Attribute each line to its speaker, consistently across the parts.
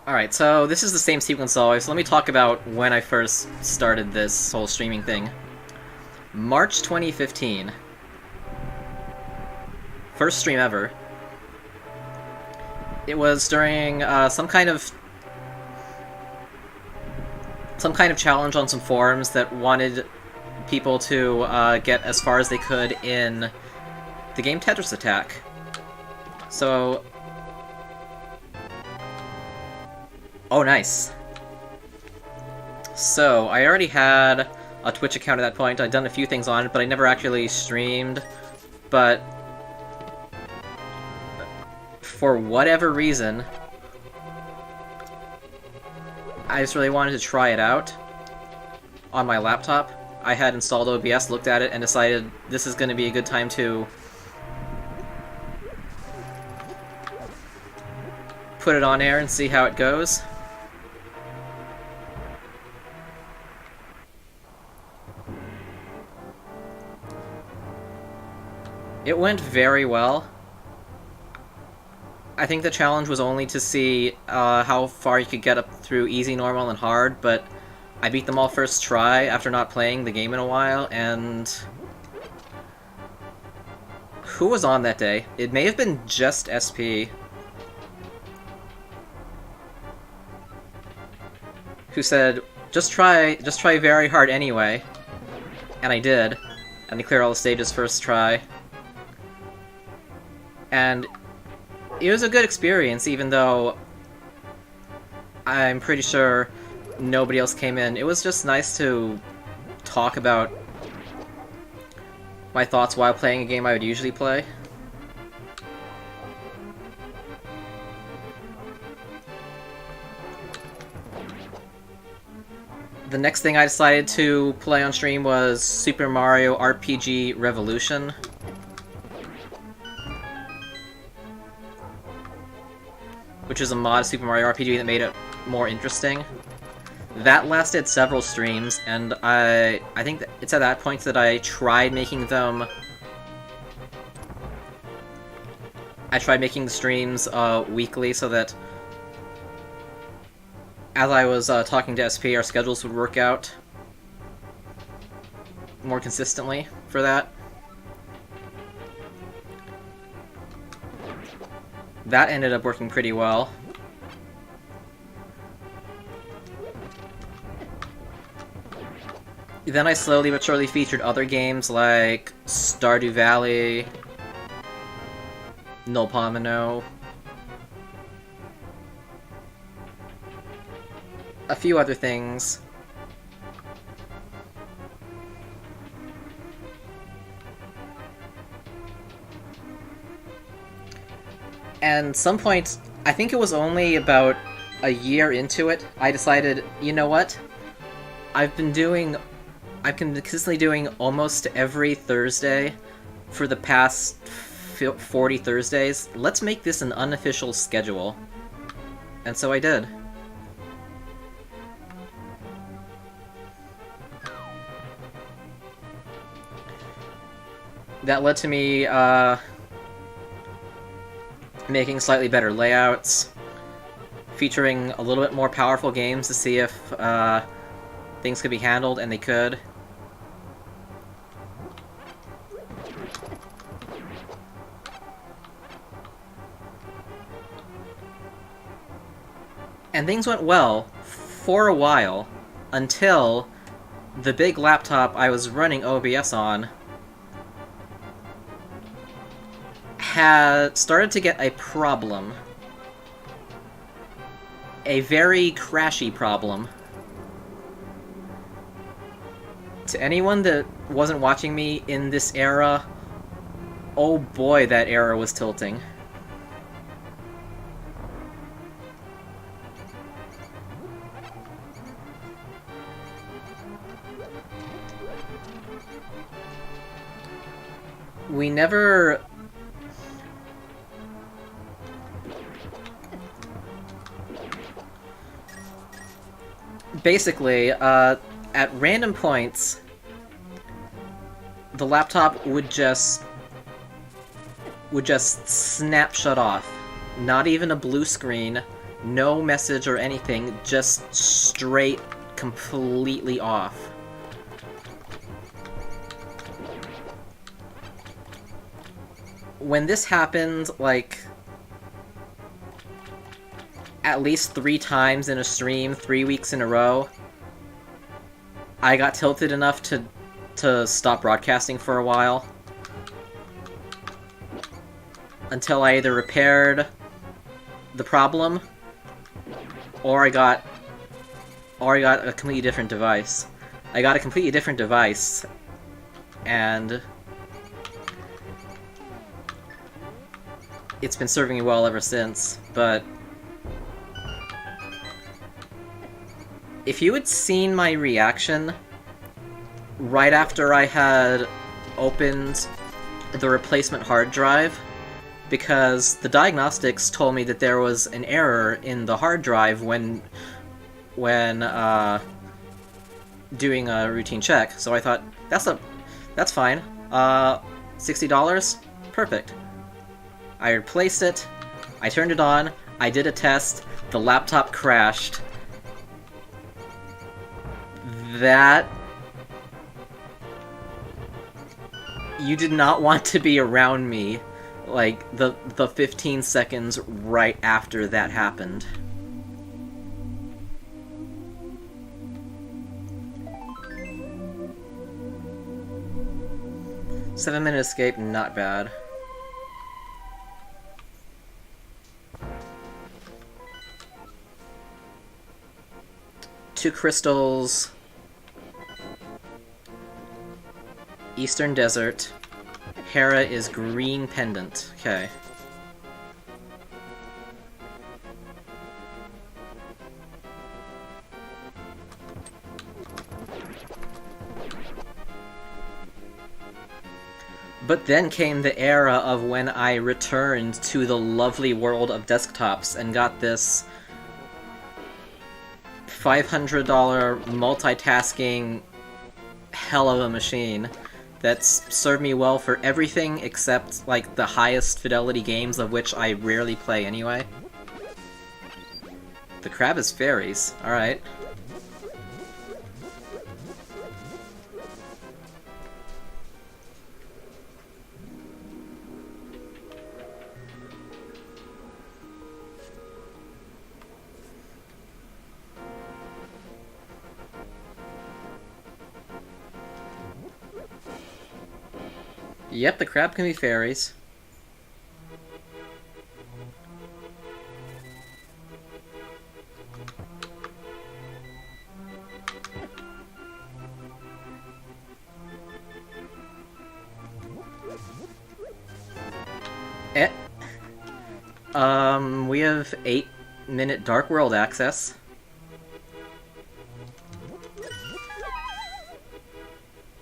Speaker 1: Alright, so this is the same sequence always, so let me talk about when I first started this whole streaming thing. March 2015. First stream ever. It was during some kind of challenge on some forums that wanted people to get as far as they could in the game Tetris Attack. So... Oh, nice. So, I already had a Twitch account at that point. I'd done a few things on it, but I never actually streamed. But... for whatever reason, I just really wanted to try it out on my laptop. I had installed OBS, looked at it, and decided this is going to be a good time to put it on air and see how it goes. It went very well. I think the challenge was only to see how far you could get up through easy, normal, and hard, but I beat them all first try after not playing the game in a while, and... Who was on that day? It may have been just SP. Who said, just try very hard anyway. And I did. And I cleared all the stages first try. And it was a good experience, even though I'm pretty sure nobody else came in. It was just nice to talk about my thoughts while playing a game I would usually play. The next thing I decided to play on stream was Super Mario RPG Revolution. Which is a mod Super Mario RPG that made it more interesting. That lasted several streams, and I think that it's at that point that I tried making them... I tried making the streams weekly so that as I was talking to SP, our schedules would work out more consistently for that. That ended up working pretty well. Then I slowly but surely featured other games like Stardew Valley, Null Pomino, a few other things. And some point, I think it was only about a year into it, I decided, you know what? I've been consistently doing almost every Thursday for the past 40 Thursdays. Let's make this an unofficial schedule. And so I did. That led to me, making slightly better layouts, featuring a little bit more powerful games to see if things could be handled, and they could. And things went well for a while, until the big laptop I was running OBS on had started to get a problem. A very crashy problem. To anyone that wasn't watching me in this era, oh boy, that era was tilting. We never... Basically, at random points, the laptop would just snap shut off. Not even a blue screen, No message or anything, just straight, completely off. When this happened, like, at least 3 times in a stream, 3 weeks in a row, I got tilted enough to stop broadcasting for a while. Until I either repaired the problem, or I got a completely different device. I got a completely different device, and it's been serving me well ever since, but if you had seen my reaction right after I had opened the replacement hard drive, because the diagnostics told me that there was an error in the hard drive when doing a routine check. So I thought, that's fine. $60? Perfect. I replaced it, I turned it on, I did a test, the laptop crashed. That... You did not want to be around me, like, the 15 seconds right after that happened. Seven-minute escape, not bad. Two crystals. Eastern Desert. Hera is green pendant. Okay. But then came the era of when I returned to the lovely world of desktops and got this $500 multitasking hell of a machine that's served me well for everything except, like, the highest fidelity games, of which I rarely play anyway. The crab is fairies. Alright. Yep, the crab can be fairies. Eh. We have 8-minute Dark World access.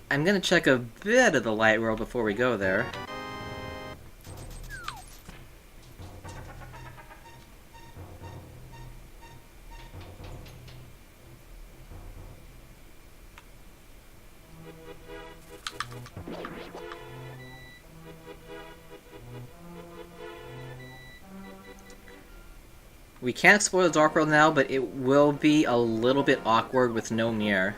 Speaker 1: I'm gonna check a bit of the Light World before we go there. We can explore the Dark World now, but it will be a little bit awkward with no Mir.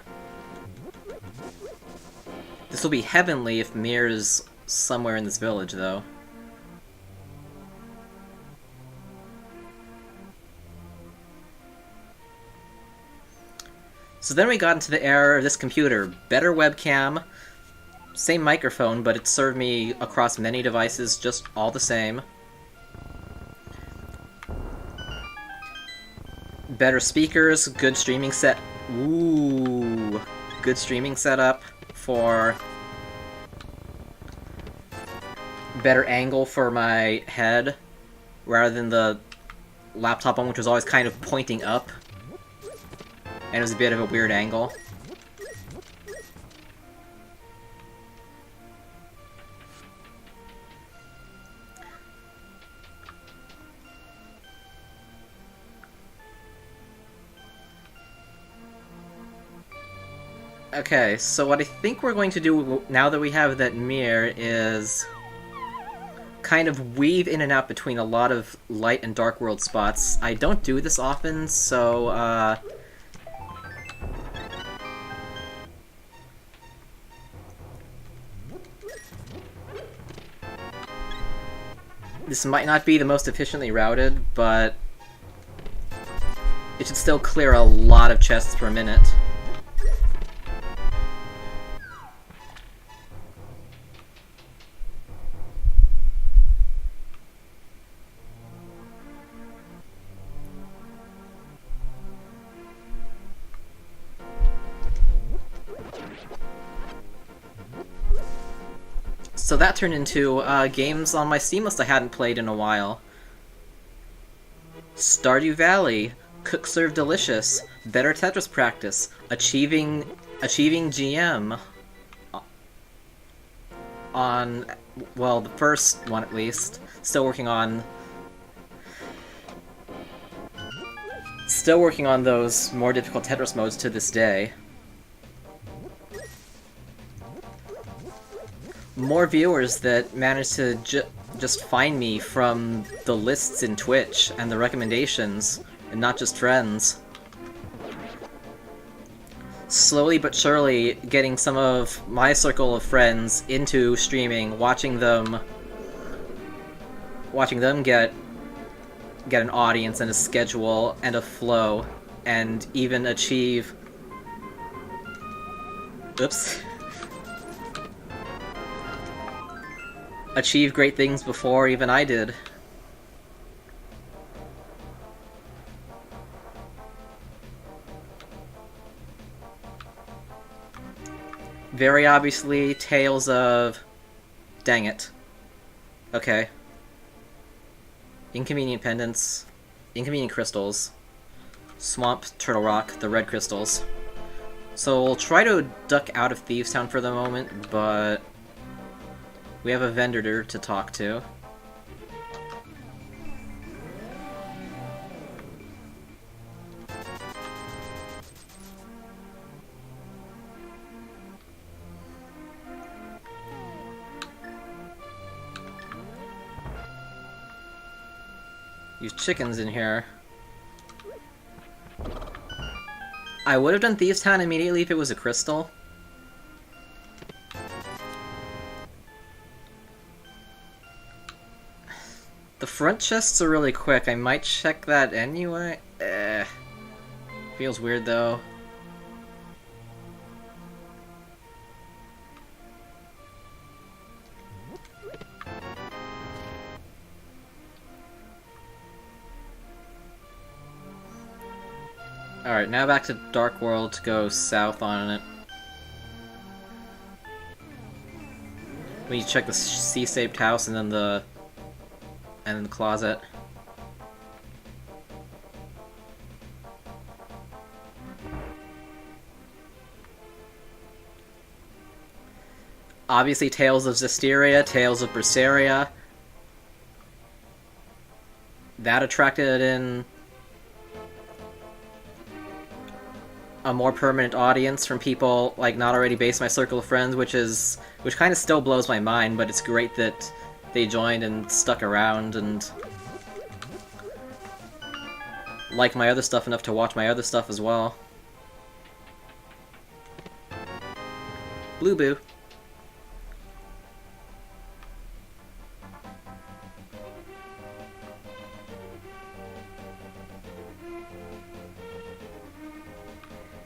Speaker 1: This will be heavenly if Mir is somewhere in this village, though. So then we got into the era of this computer. Better webcam, same microphone, but it served me across many devices just all the same. Better speakers, good streaming set... Ooh, good streaming setup for... better angle for my head, rather than the laptop one, which was always kind of pointing up. And it was a bit of a weird angle. Okay, so what I think we're going to do now that we have that Mir is kind of weave in and out between a lot of light and dark world spots. I don't do this often, so, this might not be the most efficiently routed, but it should still clear a lot of chests per minute. So that turned into games on my Steam list I hadn't played in a while. Stardew Valley, Cook Serve Delicious, Better Tetris Practice, Achieving GM. On, well, the first one at least. Still working on those more difficult Tetris modes to this day. More viewers that manage to just find me from the lists in Twitch and the recommendations, and not just friends. Slowly but surely getting some of my circle of friends into streaming, watching them get an audience and a schedule and a flow, and even achieve... Oops. Achieve great things before even I did. Very obviously, Tales of... Dang it. Okay. Inconvenient Pendants, Inconvenient Crystals, Swamp Turtle Rock, the red crystals. So we'll try to duck out of Thieves Town for the moment, but... we have a vendor to talk to. Use chickens in here. I would have done Thieves Town immediately if it was a crystal. The front chests are really quick. I might check that anyway. Feels weird though. Alright, now back to Dark World to go south on it. We need to check the C-shaped house and then the closet. Obviously Tales of Zestiria, Tales of Berseria. That attracted in a more permanent audience from people like not already based in my circle of friends, which kind of still blows my mind, but it's great that they joined and stuck around and like my other stuff enough to watch my other stuff as well. Blue Boo.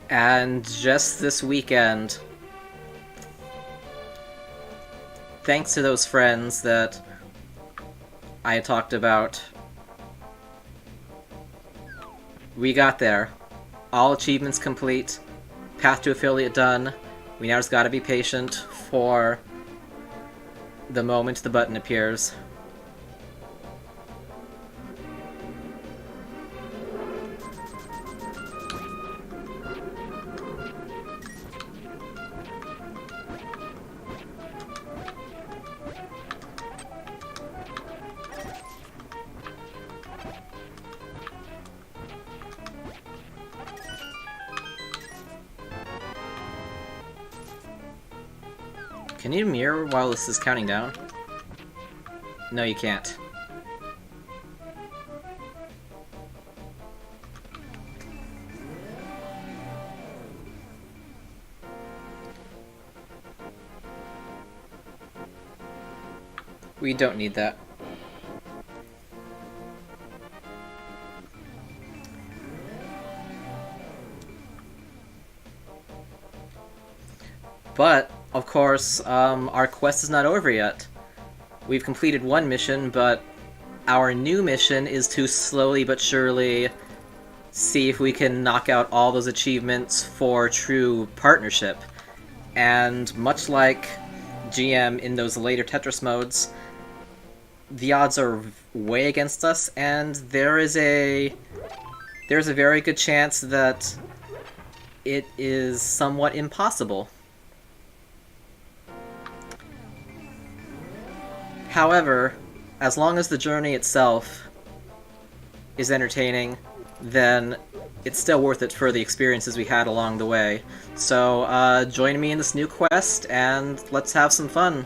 Speaker 1: And just this weekend, thanks to those friends that I talked about, we got there. All achievements complete, path to affiliate done. We now just gotta be patient for the moment the button appears. Can you mirror while this is counting down? No, you can't. We don't need that. But, of course, our quest is not over yet. We've completed one mission, but our new mission is to slowly but surely see if we can knock out all those achievements for true partnership. And much like GM in those later Tetris modes, the odds are way against us, and there's a very good chance that it is somewhat impossible. However, as long as the journey itself is entertaining, then it's still worth it for the experiences we had along the way. So, join me in this new quest, and let's have some fun.